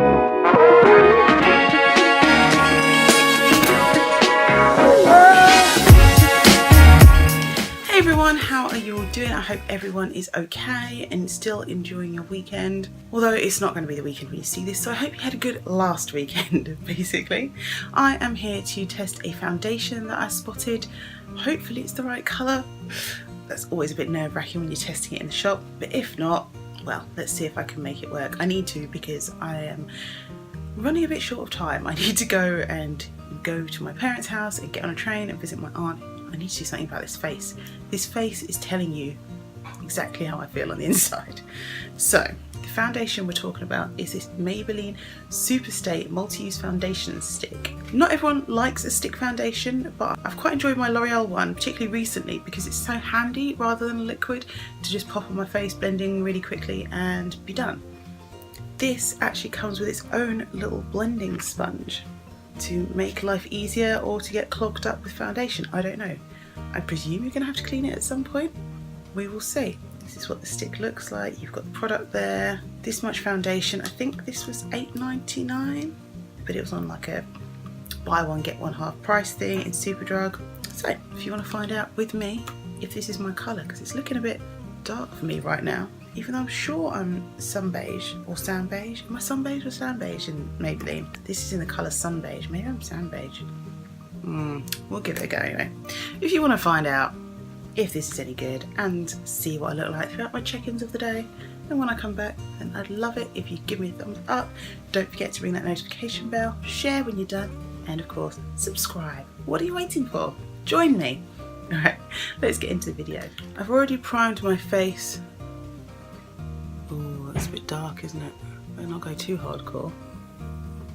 Hey everyone, how are you all doing? I hope everyone is okay and still enjoying your weekend. Although it's not going to be the weekend when you see this, so I hope you had a good last weekend, basically. I am here to test a foundation that I spotted. Hopefully it's the right colour. That's always a bit nerve-wracking when you're testing it in the shop, but if not, well, let's see if I can make it work. I need to, because I am running a bit short of time. I need to go to my parents' house and get on a train and visit my aunt. I need to do something about this face. This face is telling you exactly how I feel on the inside. So, the foundation we're talking about is this Maybelline Superstay multi-use foundation stick. Not everyone likes a stick foundation, but I've quite enjoyed my L'Oreal one, particularly recently, because it's so handy rather than a liquid to just pop on my face, blending really quickly and be done. This actually comes with its own little blending sponge to make life easier or to get clogged up with foundation. I don't know. I presume you're going to have to clean it at some point. We will see. This is what the stick looks like. You've got the product there. This much foundation. I think this was $8.99, but it was on like a buy one get one half price thing in Superdrug. So if you want to find out with me if this is my colour, because it's looking a bit dark for me right now. Even though I'm sure I'm sun beige or sand beige. Am I sun beige or sand beige in Maybelline? This is in the colour sun beige. Maybe I'm sand beige. We'll give it a go anyway. If you want to find out if this is any good and see what I look like throughout my check-ins of the day, and when I come back, then I'd love it if you give me a thumbs up. Don't forget to ring that notification bell, share when you're done, and of course, subscribe. What are you waiting for? Join me. Alright, let's get into the video. I've already primed my face. Oh, that's a bit dark, isn't it? Better not go too hardcore.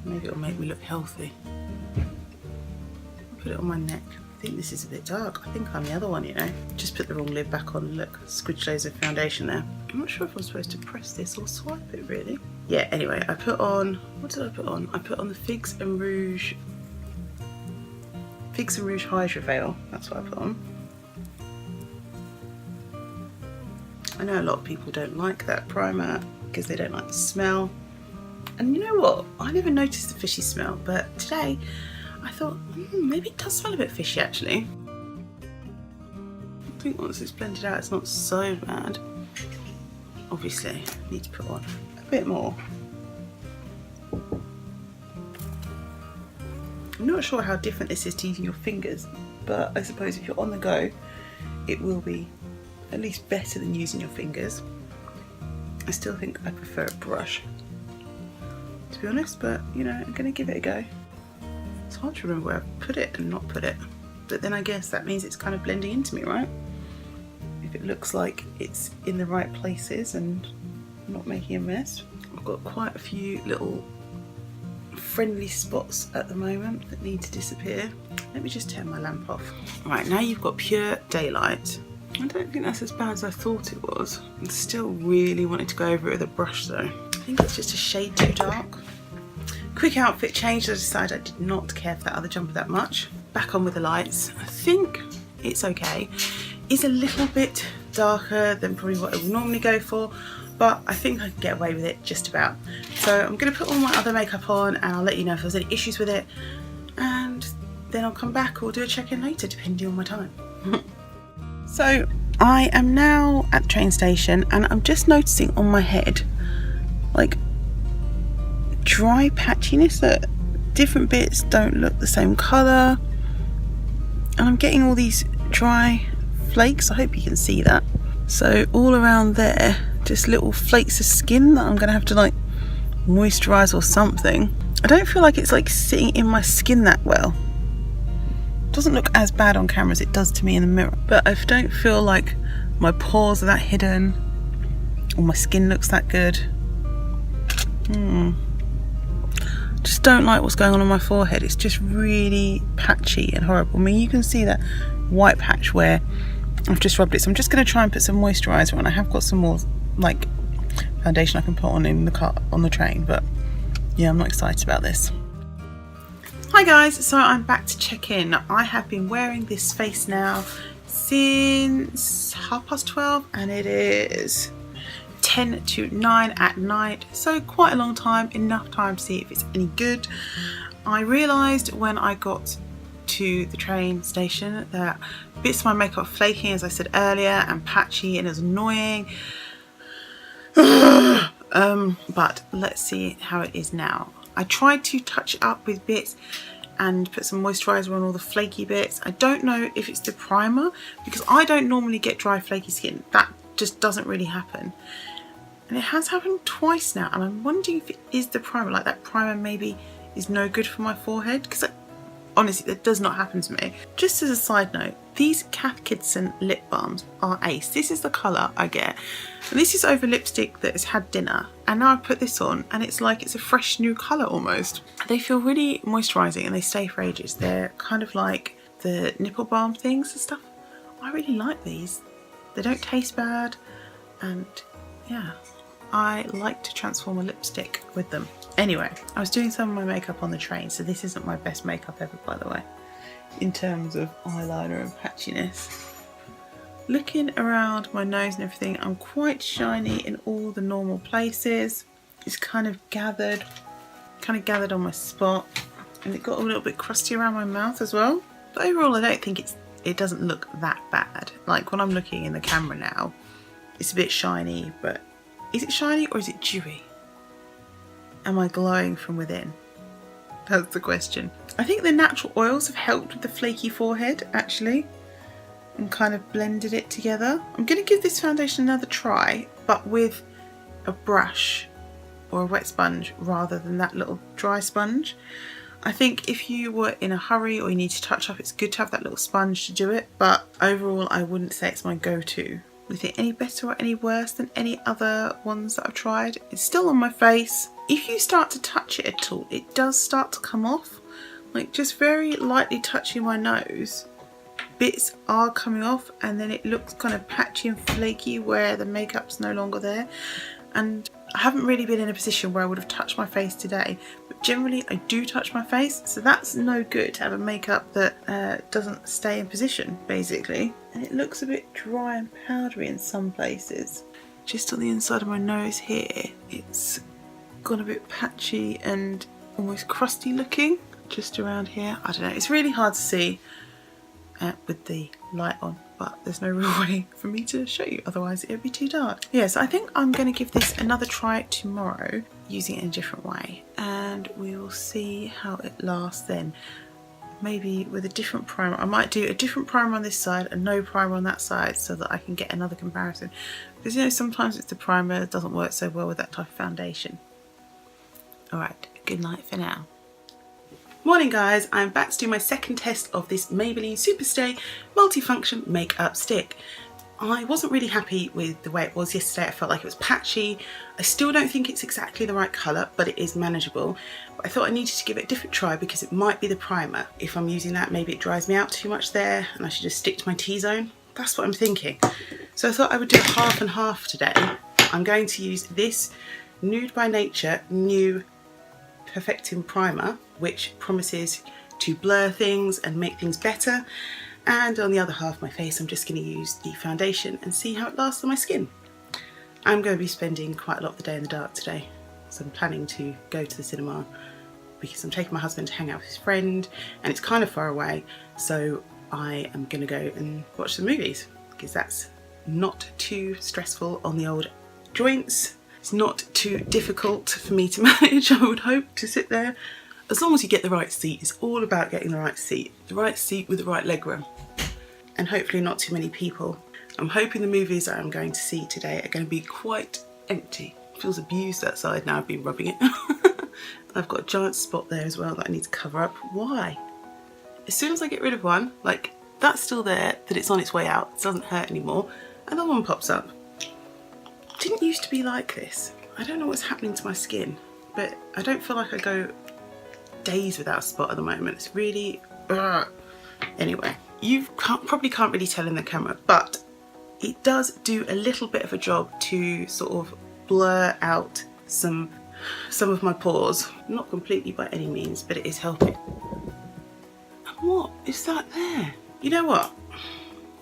Maybe it'll make me look healthy. I'll put it on my neck. I think this is a bit dark. I think I'm the other one, you know. Just put the wrong lid back on. Look, squidged loads of foundation there. I'm not sure if I'm supposed to press this or swipe it, really. Yeah, anyway, I put on... What did I put on? I put on the Figs and Rouge Hydra Veil. That's what I put on. I know a lot of people don't like that primer because they don't like the smell. And you know what? I never noticed the fishy smell, but today I thought, maybe it does smell a bit fishy actually. I think once it's blended out, it's not so bad. Obviously, I need to put on a bit more. I'm not sure how different this is to using your fingers, but I suppose if you're on the go, it will be at least better than using your fingers. I still think I prefer a brush, to be honest, but you know, I'm gonna give it a go. It's hard to remember where I put it and not put it, but then I guess that means it's kind of blending into me, right? If it looks like it's in the right places and not making a mess. I've got quite a few little friendly spots at the moment that need to disappear. Let me just turn my lamp off. Right, now you've got pure daylight. I don't think that's as bad as I thought it was. I still really wanted to go over it with a brush though. I think it's just a shade too dark. Quick outfit change. I decided I did not care for that other jumper that much. Back on with the lights. I think it's okay. It's a little bit darker than probably what I would normally go for, but I think I can get away with it just about. So I'm going to put all my other makeup on and I'll let you know if there's any issues with it, and then I'll come back or do a check-in later depending on my time. So I am now at the train station and I'm just noticing on my head like dry patchiness, that different bits don't look the same colour, and I'm getting all these dry flakes. I hope you can see that. So all around there, just little flakes of skin that I'm gonna have to like moisturize or something. I don't feel like it's like sitting in my skin that well. It doesn't look as bad on camera as it does to me in the mirror, but I don't feel like my pores are that hidden or my skin looks that good. Just don't like what's going on my forehead. It's just really patchy and horrible. I mean, you can see that white patch where I've just rubbed it, so I'm just going to try and put some moisturiser on. I have got some more like foundation I can put on in the car on the train, but yeah, I'm not excited about this. Hi guys, so I'm back to check in. I have been wearing this face now since 12:30, and it is 10 to 9 at night, so quite a long time, enough time to see if it's any good. I realised when I got to the train station that bits of my makeup were flaking, as I said earlier, and patchy, and it was annoying. But let's see how it is now. I tried to touch it up with bits and put some moisturiser on all the flaky bits. I don't know if it's the primer, because I don't normally get dry flaky skin. That just doesn't really happen. And it has happened twice now, and I'm wondering if it is the primer, like that primer maybe is no good for my forehead, because honestly that does not happen to me. Just as a side note, these Cath Kidston lip balms are ace. This is the colour I get, and this is over lipstick that has had dinner, and now I put this on and it's like it's a fresh new colour almost. They feel really moisturising and they stay for ages. They're kind of like the nipple balm things and stuff. I really like these. They don't taste bad, and yeah, I like to transform a lipstick with them. Anyway, I was doing some of my makeup on the train, so this isn't my best makeup ever, by the way, in terms of eyeliner and patchiness. Looking around my nose and everything, I'm quite shiny in all the normal places. It's kind of gathered on my spot, and it got a little bit crusty around my mouth as well. But overall, I don't think it doesn't look that bad. Like when I'm looking in the camera now, it's a bit shiny, but is it shiny or is it dewy? Am I glowing from within? That's the question. I think the natural oils have helped with the flaky forehead, actually, and kind of blended it together. I'm going to give this foundation another try, but with a brush or a wet sponge rather than that little dry sponge. I think if you were in a hurry or you need to touch up, it's good to have that little sponge to do it, but overall I wouldn't say it's my go-to. Is it any better or any worse than any other ones that I've tried? It's still on my face. If you start to touch it at all, it does start to come off. Like just very lightly touching my nose, bits are coming off, and then it looks kind of patchy and flaky where the makeup's no longer there. And I haven't really been in a position where I would have touched my face today, but generally I do touch my face, so that's no good to have a makeup that doesn't stay in position, basically. And it looks a bit dry and powdery in some places. Just on the inside of my nose here, it's gone a bit patchy and almost crusty looking. Just around here, I don't know, it's really hard to see with the light on, but there's no real way for me to show you, otherwise it would be too dark. Yes, I think I'm going to give this another try tomorrow, using it in a different way, and we will see how it lasts then. Maybe with a different primer. I might do a different primer on this side and no primer on that side, so that I can get another comparison, because you know sometimes it's the primer that doesn't work so well with that type of foundation. Alright, good night for now. Morning guys, I'm back to do my second test of this Maybelline Superstay multifunction makeup stick. I wasn't really happy with the way it was yesterday. I felt like it was patchy. I still don't think it's exactly the right colour, but it is manageable. But I thought I needed to give it a different try because it might be the primer. If I'm using that, maybe it dries me out too much there and I should just stick to my T-zone. That's what I'm thinking. So I thought I would do half and half today. I'm going to use this Nude by Nature new Perfecting Primer, which promises to blur things and make things better. And on the other half of my face, I'm just going to use the foundation and see how it lasts on my skin. I'm going to be spending quite a lot of the day in the dark today, so I'm planning to go to the cinema because I'm taking my husband to hang out with his friend, and it's kind of far away, so I am going to go and watch some movies because that's not too stressful on the old joints. It's not too difficult for me to manage, I would hope, to sit there. As long as you get the right seat, it's all about getting the right seat with the right legroom, and hopefully not too many people. I'm hoping the movies that I'm going to see today are going to be quite empty. It feels abused outside now, I've been rubbing it. I've got a giant spot there as well that I need to cover up. Why? As soon as I get rid of one, like that's still there, that it's on its way out, it doesn't hurt anymore, another one pops up. It didn't used to be like this. I don't know what's happening to my skin, but I don't feel like I go days without a spot at the moment. It's really anyway, you probably can't really tell in the camera, but it does do a little bit of a job to sort of blur out some of my pores. Not completely by any means, but it is helping. And what is that there? You know what,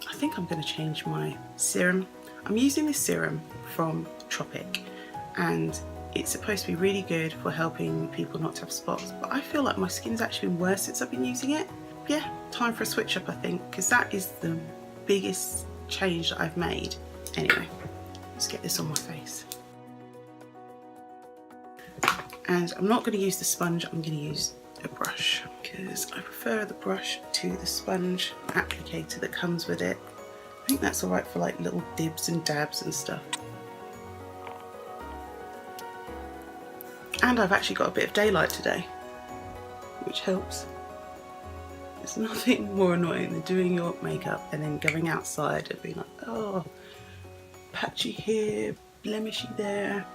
I think I'm going to change my serum. I'm using this serum from Tropic, and it's supposed to be really good for helping people not to have spots, but I feel like my skin's actually been worse since I've been using it. Yeah, time for a switch up, I think, because that is the biggest change that I've made. Anyway, let's get this on my face. And I'm not going to use the sponge, I'm going to use a brush, because I prefer the brush to the sponge applicator that comes with it. I think that's alright for like little dibs and dabs and stuff. And I've actually got a bit of daylight today, which helps. There's nothing more annoying than doing your makeup and then going outside and being like, oh, patchy here, blemishy there.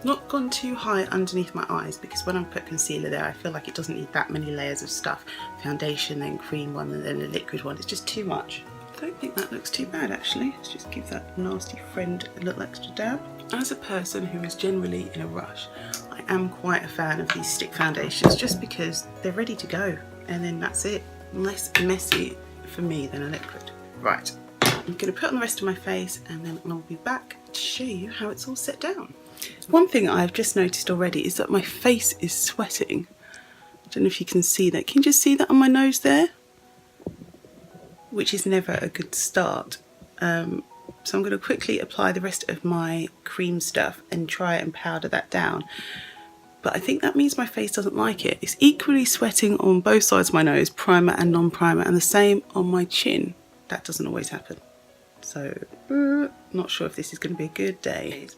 Not gone too high underneath my eyes, because when I put concealer there I feel like it doesn't need that many layers of stuff. Foundation, then cream one, and then a liquid one. It's just too much. I don't think that looks too bad actually. Let's just give that nasty friend a little extra dab. As a person who is generally in a rush, I am quite a fan of these stick foundations just because they're ready to go, and then that's it. Less messy for me than a liquid. Right, I'm going to put on the rest of my face and then I'll be back to show you how it's all set down. One thing I've just noticed already is that my face is sweating. I don't know if you can see that. Can you just see that on my nose there? Which is never a good start. So I'm going to quickly apply the rest of my cream stuff and try and powder that down. But I think that means my face doesn't like it. It's equally sweating on both sides of my nose, primer and non-primer, and the same on my chin. That doesn't always happen. So, not sure if this is going to be a good day.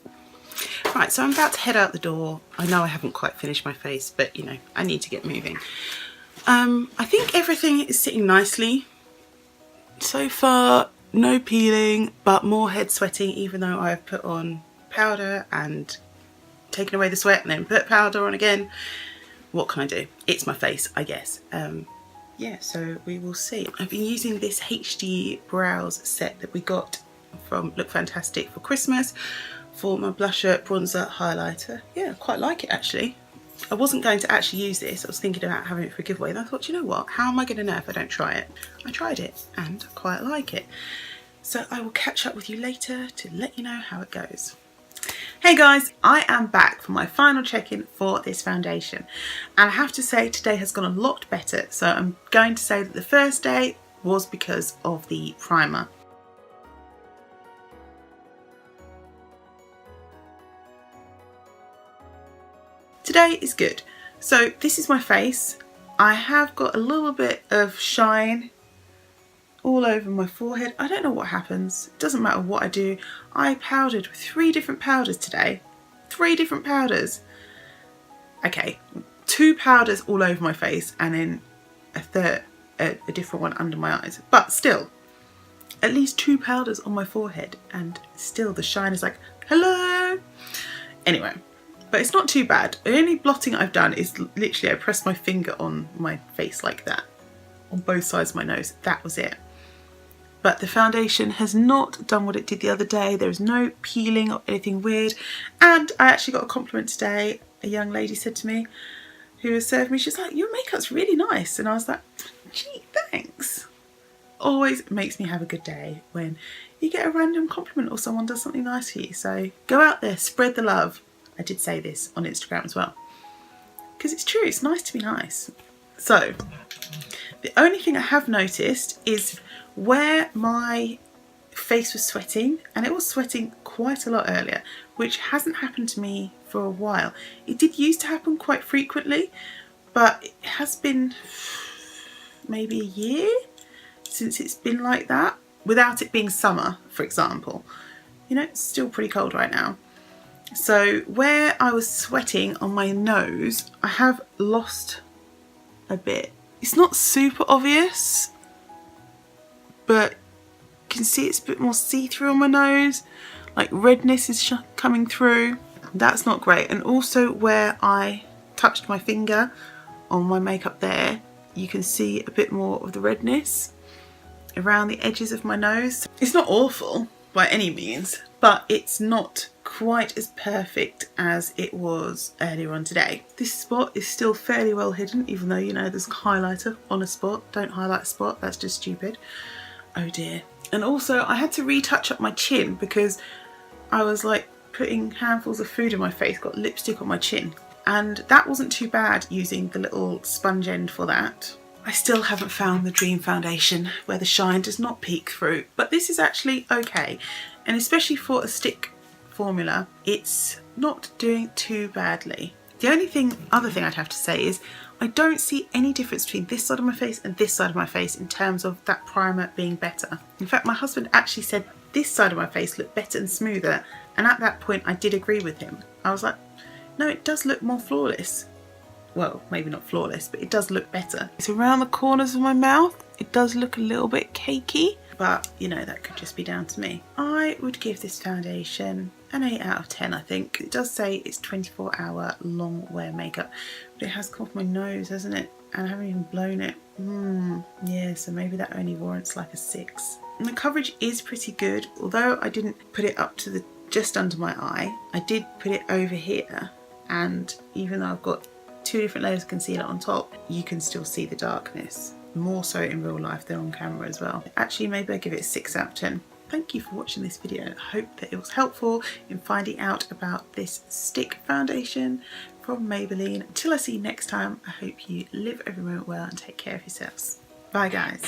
Right, so I'm about to head out the door. I know I haven't quite finished my face, but you know, I need to get moving. I think everything is sitting nicely. So far, no peeling, but more head sweating, even though I've put on powder and taken away the sweat and then put powder on again. What can I do? It's my face, I guess. Yeah, so we will see. I've been using this HD brows set that we got from Look Fantastic for Christmas for my blusher, bronzer, highlighter. Yeah, I quite like it actually. I wasn't going to actually use this. I was thinking about having it for a giveaway, and I thought, you know what, how am I going to know if I don't try it? I tried it and I quite like it. So I will catch up with you later to let you know how it goes. Hey guys, I am back for my final check-in for this foundation, and I have to say today has gone a lot better. So I'm going to say that the first day was because of the primer. Today is good. So this is my face. I have got a little bit of shine all over my forehead. I don't know what happens. It doesn't matter what I do. I powdered with 3 different powders today. 3 different powders. Okay, 2 powders all over my face and then a different one under my eyes. But still, at least 2 powders on my forehead, and still the shine is like, hello. Anyway, but it's not too bad. The only blotting I've done is literally I pressed my finger on my face like that, on both sides of my nose. That was it. But the foundation has not done what it did the other day. There is no peeling or anything weird. And I actually got a compliment today. A young lady said to me, who was serving me, she's like, your makeup's really nice. And I was like, gee, thanks. Always makes me have a good day when you get a random compliment or someone does something nice for you. So go out there, spread the love. I did say this on Instagram as well, because it's true, it's nice to be nice. So the only thing I have noticed is where my face was sweating, and it was sweating quite a lot earlier, which hasn't happened to me for a while. It did used to happen quite frequently, but it has been maybe a year since it's been like that, without it being summer, for example. You know, it's still pretty cold right now. So where I was sweating on my nose, I have lost a bit. It's not super obvious, but you can see it's a bit more see-through on my nose. Like redness is coming through. That's not great. And also where I touched my finger on my makeup there, you can see a bit more of the redness around the edges of my nose. It's not awful by any means, but it's not quite as perfect as it was earlier on today. This spot is still fairly well hidden, even though, you know, there's a highlighter on a spot. Don't highlight a spot, that's just stupid. Oh dear. And also I had to retouch up my chin because I was like putting handfuls of food in my face, got lipstick on my chin. And that wasn't too bad using the little sponge end for that. I still haven't found the dream foundation where the shine does not peek through, but this is actually okay. And especially for a stick formula, it's not doing too badly. The only other thing I'd have to say is I don't see any difference between this side of my face and this side of my face in terms of that primer being better. In fact, my husband actually said this side of my face looked better and smoother, and at that point I did agree with him. I was like, no, it does look more flawless. Well, maybe not flawless, but it does look better. It's around the corners of my mouth. It does look a little bit cakey, but you know, that could just be down to me. I would give this foundation an 8 out of 10, I think. It does say it's 24-hour long wear makeup, but it has come off my nose, hasn't it? And I haven't even blown it. Yeah, so maybe that only warrants like a 6. And the coverage is pretty good, although I didn't put it up to the just under my eye. I did put it over here, and even though I've got 2 different layers of concealer on top, you can still see the darkness. More so in real life than on camera as well. Actually, maybe I give it a 6 out of 10. Thank you for watching this video. I hope that it was helpful in finding out about this stick foundation from Maybelline. Until I see you next time, I hope you live every moment well and take care of yourselves. Bye guys.